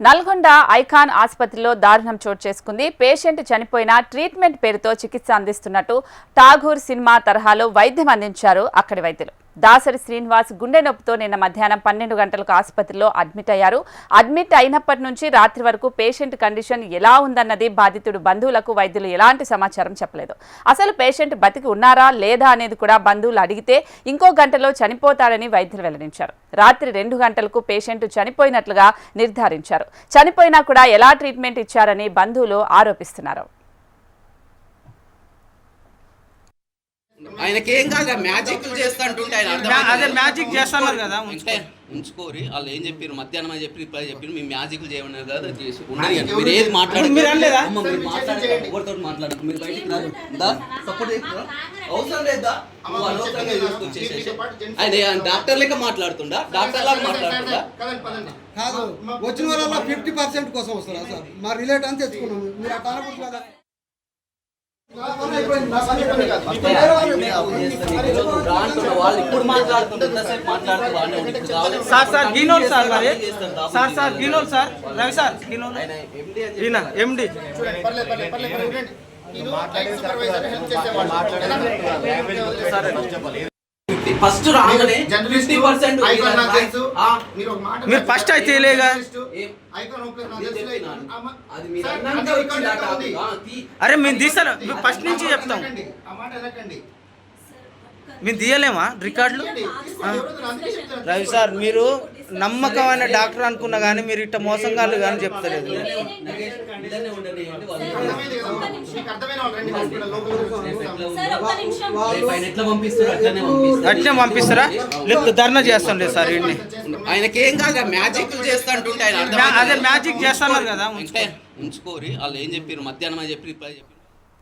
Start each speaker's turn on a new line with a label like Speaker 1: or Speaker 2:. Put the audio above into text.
Speaker 1: Nalgonda icon ఆసుపత్రిలో దారుణం చోటు చేసుకుంది. పేషెంట్ చనిపోయిన ట్రీట్మెంట్ పేరుతో చికిత్స అందిస్తున్నట్టు ఠాగూర్ సినిమా తరహాలో వైద్యం అందించారు అక్కడి వైద్యులు. దాసరి శ్రీనివాస్ గుండె నొప్పితో నిన్న మధ్యాహ్నం 12 గంటలకు ఆసుపత్రిలో అడ్మిట్ అయ్యారు. అడ్మిట్ అయినప్పటి నుంచి రాత్రి వరకు పేషెంట్ కండిషన్ ఎలా ఉందన్నది బాధితుడు బంధువులకు వైద్యులు ఎలాంటి సమాచారం చెప్పలేదు. అసలు పేషెంట్ బతికి ఉన్నారా లేదా అనేది కూడా బంధువులు అడిగితే ఇంకో గంటలో చనిపోతాడని వైద్యులు వెల్లడించారు. రాత్రి 2 గంటలకు పేషెంట్ చనిపోయినట్లుగా నిర్ధారించారు. చనిపోయినా కూడా ఎలా ట్రీట్మెంట్ ఇచ్చారని బంధువులు ఆరోపిస్తున్నారు.
Speaker 2: ఆయనకేం కాదు మ్యాజిక్ చేస్తా అంటుంటే ఆయన
Speaker 3: అదే మ్యాజిక్ చేస్తున్నారు కదా
Speaker 2: ఉంచుకోరి. వాళ్ళు ఏం చెప్పారు మధ్యాహ్నం అని చెప్పి ఇప్పుడు చెప్పారు మేము మ్యాజిక్లు చేయమన్నారు కదా చేసి ఉండదు. మీరు ఏది మాట్లాడారు ఎవరితో మాట్లాడదు. మీరు బయటికి సపోర్ట్ అవసరం లేదా ఆయన డాక్టర్ లెక్క మాట్లాడుతుండా డాక్టర్ లాగా మాట్లాడుతుండా
Speaker 4: కాదు. వచ్చిన వాళ్ళ 50% కోసం వస్తారా సార్? మా రిలేట్ అని తెచ్చుకున్నాము. మీరు ఆ కానపడుతున్నా
Speaker 3: సార్ గినోల్ సార్ మరి సార్ గినోల్ సార్ రవి సార్ గినోల్ ఎండి
Speaker 2: ఫస్ట్ రాగానే
Speaker 3: మీరు ఫస్ట్ అయితే లేగా అరే మేము తీస్తాను ఫస్ట్ నుంచి చెప్తాం. మేము తీయలేమా రికార్డులు? రవి సార్ మీరు నమ్మకమైన డాక్టర్ అనుకున్నా కానీ మీరు ఇట్ట మోసంగాళ్ళు కానీ చెప్తలేదు. అట్లే పంపిస్తారా? లేకపోతే ధర్నా చేస్తాం లేదు సార్.
Speaker 2: ఆయనకేం కాదు మ్యాజిక్ చేస్తా అంటుంటే ఆయన
Speaker 3: అదే మ్యాజిక్ చేస్తున్నారు కదా
Speaker 2: ఉంచుకోరి. వాళ్ళు ఏం చెప్పారు మధ్యాహ్నం అని చెప్పి